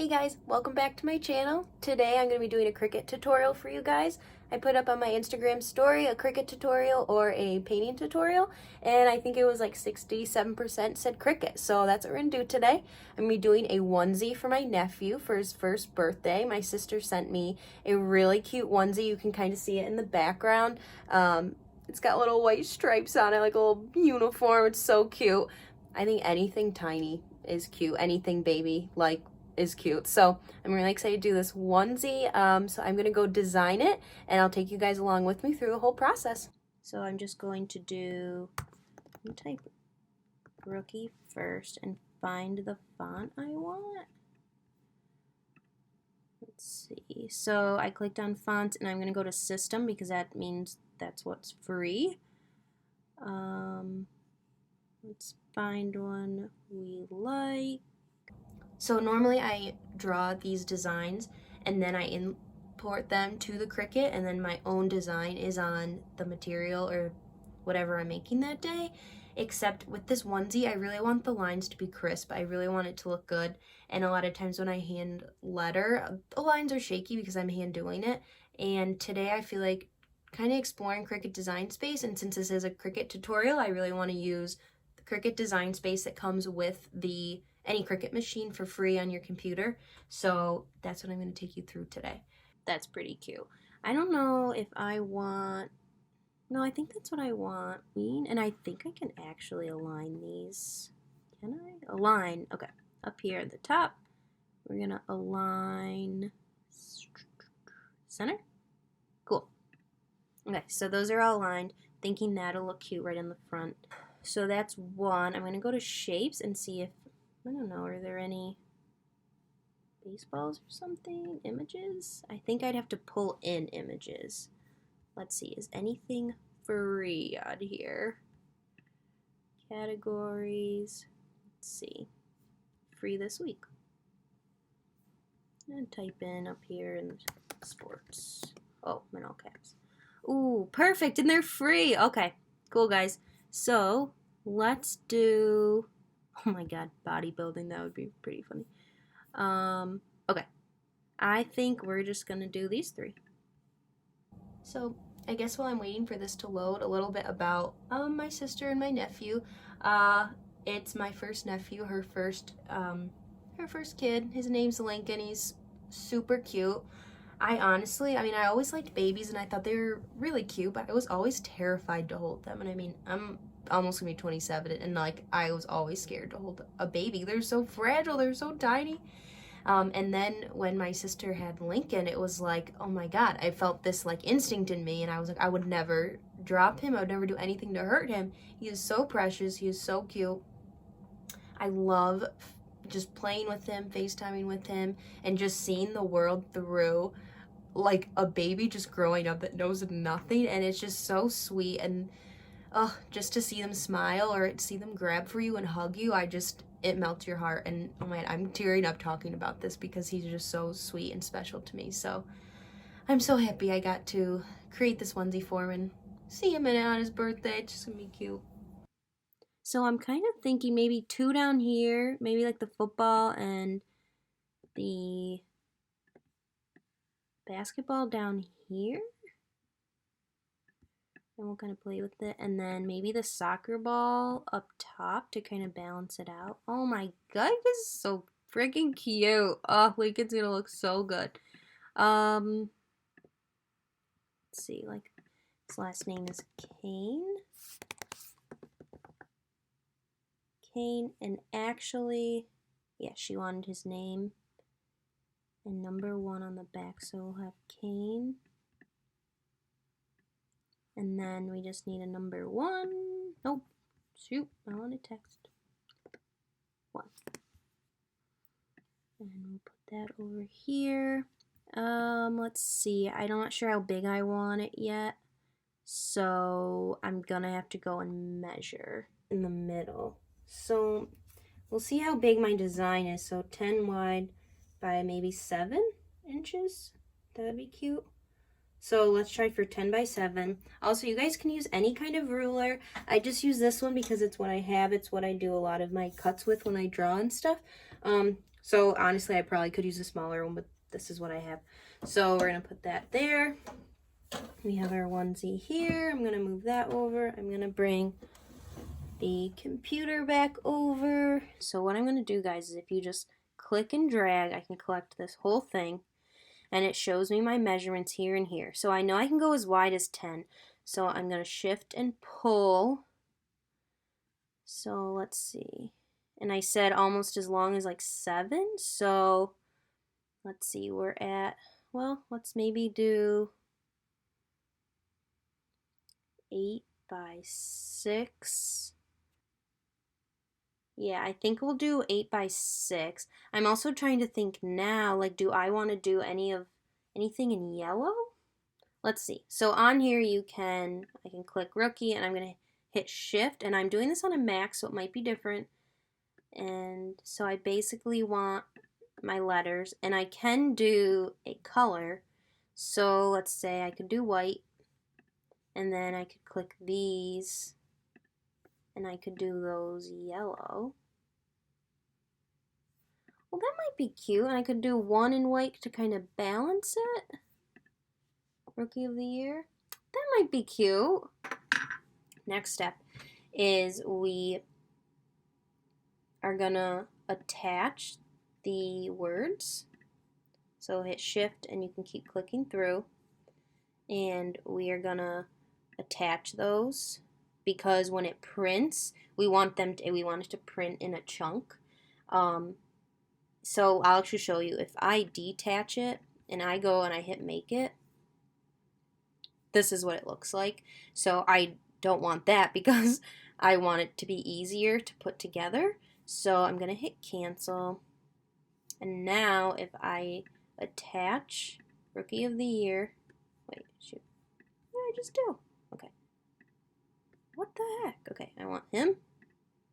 Hey guys, welcome back to my channel. Today I'm going to be doing a Cricut tutorial for you guys. I put up on my Instagram story a Cricut tutorial or a painting tutorial, and I think it was like 67% said Cricut, so that's what we're going to do today. I'm going to be doing a onesie for my nephew for his first birthday. My sister sent me a really cute onesie. You can kind of see it in the background. It's got little white stripes on it, like a little uniform. It's so cute. I think anything tiny is cute. Anything baby, like, is cute. So I'm really excited to do this onesie. So I'm gonna go design it and I'll take you guys along with me through the whole process. So I'm just going to type Rookie first and find the font I want. Let's see. So I clicked on fonts and I'm gonna go to system because that means that's what's free. Let's find one we like. So normally I draw these designs and then I import them to the Cricut, and then my own design is on the material or whatever I'm making that day. Except with this onesie, I really want the lines to be crisp. I really want it to look good. And a lot of times when I hand letter, the lines are shaky because I'm hand doing it. And today I feel like kind of exploring Cricut Design Space, and since this is a Cricut tutorial, I really want to use the Cricut Design Space that comes with any Cricut machine for free on your computer. So that's what I'm going to take you through today. That's pretty cute. I don't know if I want, no, I think that's what I want. And I think I can actually align these. Can I? Align. Okay. Up here at the top, we're going to align center. Cool. Okay, so those are all aligned, thinking that'll look cute right in the front. So that's one. I'm going to go to shapes and see if, I don't know, are there any baseballs or something? Images? I think I'd have to pull in images. Let's see, is anything free on here? Categories. Let's see. Free this week. And type in up here in sports. Oh, I'm in all caps. Ooh, perfect, and they're free. Okay, cool, guys. So let's do, oh my god, bodybuilding, that would be pretty funny. Okay, I think we're just gonna do these three. So I guess while I'm waiting for this to load, a little bit about my sister and my nephew. It's my first nephew, her first kid. His name's Lincoln. He's super cute. I always liked babies and I thought they were really cute, but I was always terrified to hold them. And I mean, I'm almost gonna be 27 and like I was always scared to hold a baby. They're so fragile, they're so tiny. And then when my sister had Lincoln, it was like, oh my god, I felt this like instinct in me, and I was like, I would never drop him, I would never do anything to hurt him. He is so precious, he is so cute. I love just playing with him, FaceTiming with him, and just seeing the world through like a baby just growing up that knows nothing, and it's just so sweet. And just to see them smile or see them grab for you and hug you, it melts your heart. And oh man, I'm tearing up talking about this because he's just so sweet and special to me. So I'm so happy I got to create this onesie for him and see him in it on his birthday. It's just gonna be cute. So I'm kind of thinking maybe two down here, maybe like the football and the basketball down here. And we'll kind of play with it. And then maybe the soccer ball up top to kind of balance it out. Oh my god, this is so freaking cute. Oh, Lincoln's gonna look so good. Let's see, like, his last name is Kane. And actually, yeah, she wanted his name and number 1 on the back, so we'll have Kane. And then we just need a number 1. Nope, shoot, I want to text 1. And we'll put that over here. Let's see, I'm not sure how big I want it yet, so I'm gonna have to go and measure in the middle. So we'll see how big my design is. So 10 wide by maybe 7 inches. That'd be cute. So let's try for 10 by 7. Also, you guys can use any kind of ruler. I just use this one because it's what I have. It's what I do a lot of my cuts with when I draw and stuff. So honestly, I probably could use a smaller one, but this is what I have. So we're gonna put that there. We have our onesie here. I'm gonna move that over. I'm gonna bring the computer back over. So what I'm gonna do, guys, is if you just click and drag, I can collect this whole thing, and it shows me my measurements here and here. So I know I can go as wide as 10. So I'm gonna shift and pull. So let's see. And I said almost as long as like 7. So let's see, we're at, well, let's maybe do 8 by 6. Yeah, I think we'll do 8 by 6. I'm also trying to think now, like, do I want to do anything in yellow? Let's see. So on here I can click rookie, and I'm going to hit shift, and I'm doing this on a Mac, so it might be different. And so I basically want my letters, and I can do a color. So let's say I could do white, and then I could click these, and I could do those yellow. Well, that might be cute, and I could do one in white to kind of balance it. Rookie of the Year. That might be cute. Next step is we are gonna attach the words. So hit shift and you can keep clicking through, and we are gonna attach those because when it prints, we want it to print in a chunk. So I'll actually show you. If I detach it and I go and I hit make it, this is what it looks like. So I don't want that because I want it to be easier to put together. So I'm gonna hit cancel. And now if I attach Rookie of the Year, wait, shoot, what did I just do? Okay. What the heck? Okay, I want him,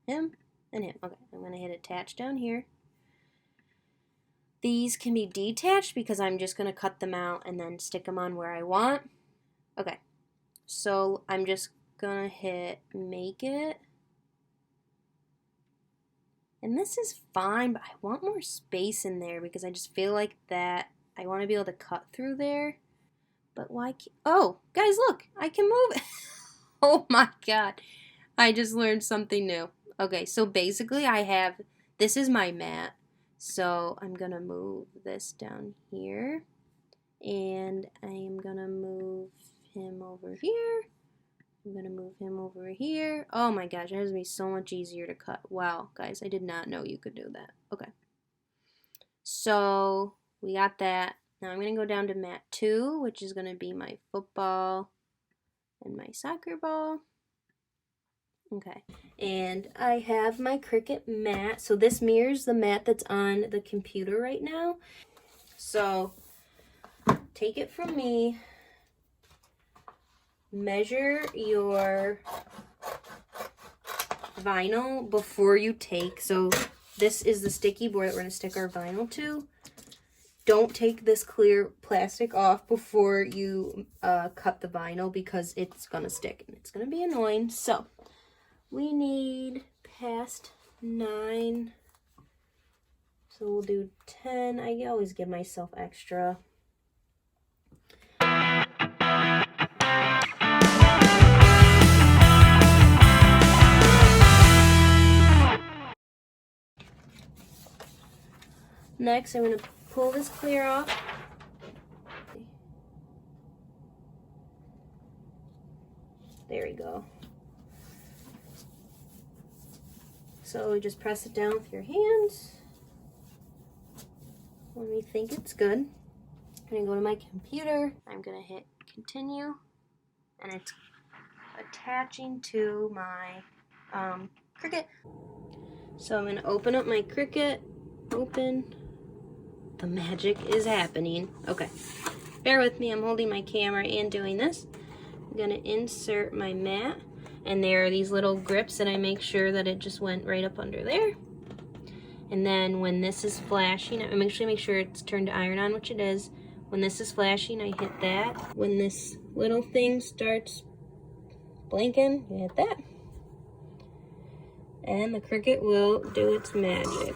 and him. Okay, I'm gonna hit attach down here. These can be detached because I'm just gonna cut them out and then stick them on where I want. Okay, so I'm just gonna hit make it. And this is fine, but I want more space in there because I just feel like that I want to be able to cut through there. But why can't, oh, guys, look, I can move it. Oh my God, I just learned something new. Okay, so basically this is my mat. So I'm gonna move this down here, and I am gonna move him over here. I'm gonna move him over here. Oh my gosh, that is gonna be so much easier to cut. Wow, guys, I did not know you could do that. Okay. So we got that. Now I'm gonna go down to mat 2, which is gonna be my football and my soccer ball. Okay. And I have my Cricut mat. So this mirrors the mat that's on the computer right now. So take it from me. Measure your vinyl before you take. So this is the sticky board that we're going to stick our vinyl to. Don't take this clear plastic off before you cut the vinyl because it's going to stick and it's going to be annoying. So we need past 9. So we'll do 10. I always give myself extra. Next, I'm going to pull this clear off. There we go. So you just press it down with your hands when we think it's good. I'm going to go to my computer. I'm going to hit continue, and it's attaching to my Cricut. So I'm going to open up my Cricut. Open. The magic is happening. Okay, bear with me. I'm holding my camera and doing this. I'm going to insert my mat, and there are these little grips that I make sure that it just went right up under there. And then when this is flashing, I make sure it's turned to iron on, which it is. When this is flashing, I hit that. When this little thing starts blinking, you hit that. And the Cricut will do its magic.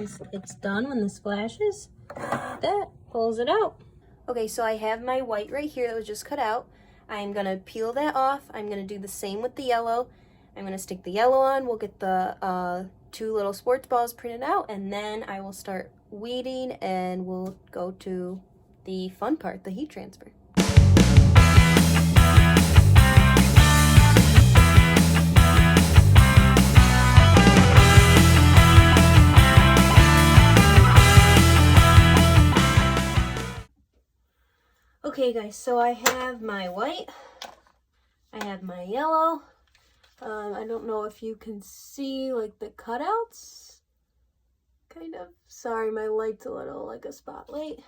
guys, it's done. When this flashes, that pulls it out. Okay, so I have my white right here that was just cut out. I'm gonna peel that off. I'm gonna do the same with the yellow. I'm gonna stick the yellow on. We'll get the 2 little sports balls printed out, and then I will start weeding and we'll go to the fun part, the heat transfer. Okay guys, so I have my white, I have my yellow. I don't know if you can see like the cutouts, kind of. Sorry, my light's a little like a spotlight.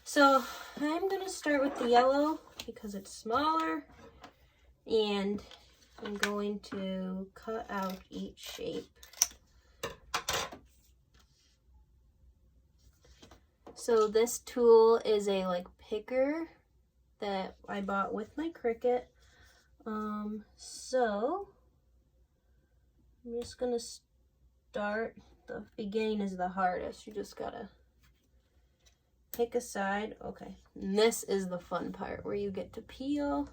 So I'm gonna start with the yellow because it's smaller, and I'm going to cut out each shape. So this tool is a like picker that I bought with my Cricut. So I'm just gonna start. The beginning is the hardest. You just gotta pick a side. Okay, and this is the fun part where you get to peel.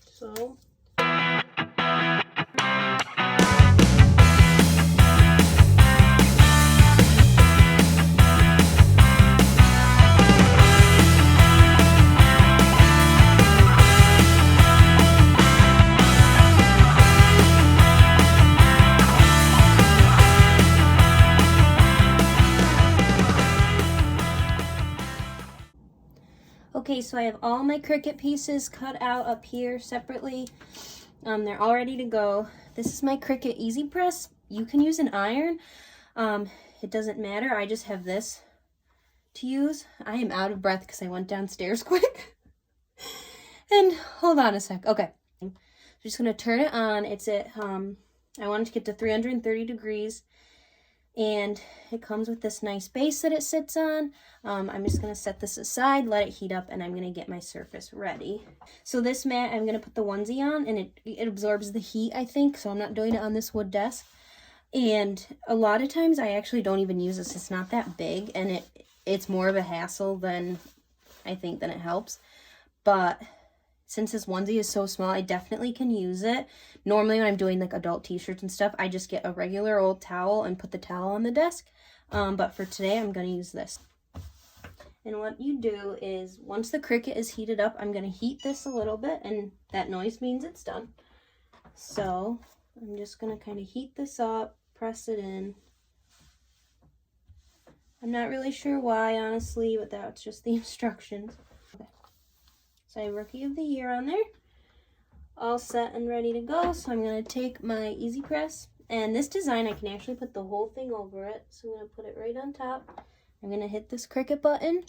So okay, so I have all my Cricut pieces cut out up here separately. They're all ready to go. This is my Cricut Easy Press. You can use an iron. It doesn't matter. I just have this to use. I am out of breath because I went downstairs quick. And hold on a sec. Okay. I'm just going to turn it on. It's at, I want it to get to 330 degrees. And it comes with this nice base that it sits on. I'm just going to set this aside, let it heat up, and I'm going to get my surface ready. So this mat, I'm going to put the onesie on, and it absorbs the heat, I think, so I'm not doing it on this wood desk. And a lot of times I actually don't even use this. It's not that big, and it's more of a hassle than I think than it helps. But since this onesie is so small, I definitely can use it. Normally when I'm doing like adult t-shirts and stuff, I just get a regular old towel and put the towel on the desk. But for today, I'm going to use this. And what you do is, once the Cricut is heated up, I'm going to heat this a little bit, and that noise means it's done. So I'm just going to kind of heat this up, press it in. I'm not really sure why, honestly, but that's just the instructions. Okay. So I have Rookie of the Year on there, all set and ready to go. So I'm going to take my Easy Press, and this design I can actually put the whole thing over it. So I'm going to put it right on top. I'm going to hit this Cricut button,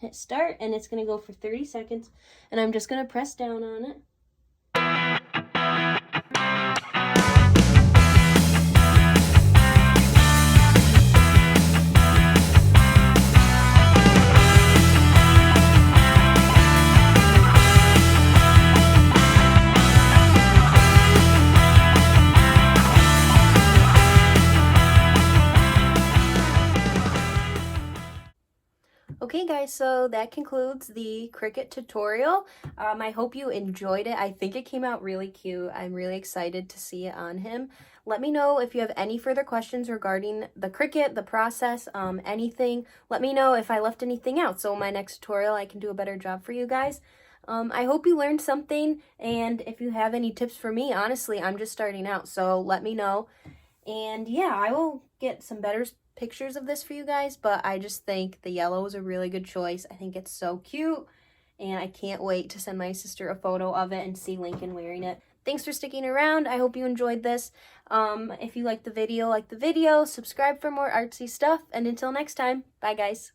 hit start, and it's going to go for 30 seconds. And I'm just going to press down on it. Okay guys, so that concludes the Cricut tutorial. I hope you enjoyed it. I think it came out really cute. I'm really excited to see it on him. Let me know if you have any further questions regarding the Cricut, the process, anything. Let me know if I left anything out, so in my next tutorial I can do a better job for you guys. I hope you learned something, and if you have any tips for me, honestly, I'm just starting out, so let me know. And yeah, I will get some better pictures of this for you guys, but I just think the yellow is a really good choice. I think it's so cute, and I can't wait to send my sister a photo of it and see Lincoln wearing it. Thanks for sticking around. I hope you enjoyed this. If you liked the video, subscribe for more artsy stuff, and until next time, bye guys.